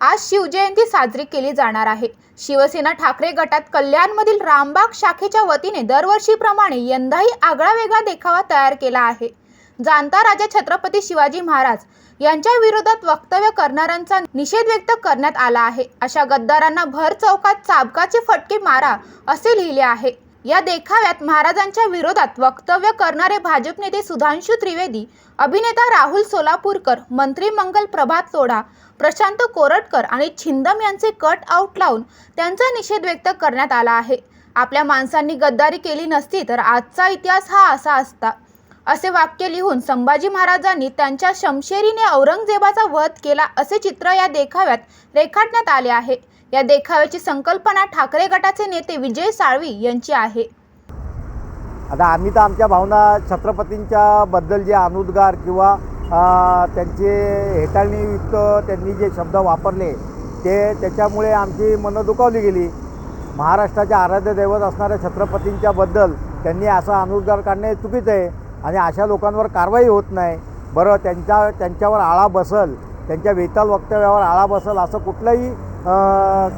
आज शिवजयंती साजरी केली जाणार आहे। शिवसेना ठाकरे गटात कल्याणमधील रामबाग शाखेच्या वतीने दरवर्षीप्रमाणे यंदाही आगळा वेगळा देखावा तयार केला आहे। जाणता राजा छत्रपती शिवाजी महाराज यांच्या विरोधात वक्तव्य करणाऱ्यांचा निषेध व्यक्त करण्यात आला आहे। अशा गद्दारांना भर चौकात चाबकाचे फटके मारा असे लिहिले आहे। या देखाव्यात महाराजांच्या विरोधात वक्तव्य करणारे भाजप नेते सुधांशु त्रिवेदी, अभिनेता राहुल सोलापूरकर, मंत्री मंगल प्रभात लोढा, प्रशांत कोरटकर आणि छिंदम यांचे कट आउट लावून त्यांचा निषेध व्यक्त करण्यात आला आहे। आपल्या माणसांनी गद्दारी केली नसती तर आजचा इतिहास हा असा असता, असे वाक्य लिहून संभाजी महाराजांनी त्यांच्या शमशेरीने औरंगजेबाचा वध केला असे चित्र या देखाव्यात रेखाटण्यात आले आहे। या देखाव्याची संकल्पना ठाकरे गटाचे नेते विजय साळवी यांची आहे। आता आम्ही तर आमच्या भावना छत्रपतींच्या बद्दल जे अनुद्गार किंवा त्यांचे हेटाळणीयुक्त त्यांनी जे शब्द वापरले त्याच्यामुळे आमची मनं दुखावली गेली। महाराष्ट्राचे आराध्य दैवत असणाऱ्या छत्रपतींच्या बद्दल त्यांनी असा अनुद्गार काढणे चुकीचं आहे आणि अशा लोकांवर कारवाई होत नाही। बरं, त्यांच्यावर आळा बसल, त्यांच्या वेताल वक्तव्यावर आळा बसल असं कुठलंही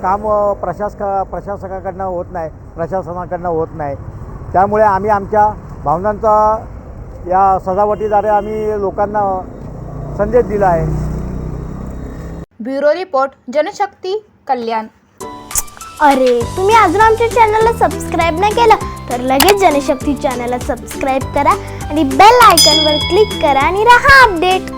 काम प्रशासनाकडनं होत नाही। त्यामुळे आम्ही आमच्या भावनांचा या सजावटीद्वारे आम्ही लोकांना संदेश दिला आहे। ब्युरो रिपोर्ट, जनशक्ती, कल्याण। अरे, तुम्ही अजून आमच्या चॅनलला सबस्क्राईब नाही केलं तर लगेच जनशक्ती चॅनलला सबस्क्राईब करा आणि बेल आयकॉनवर क्लिक करा आणि रहा अपडेट।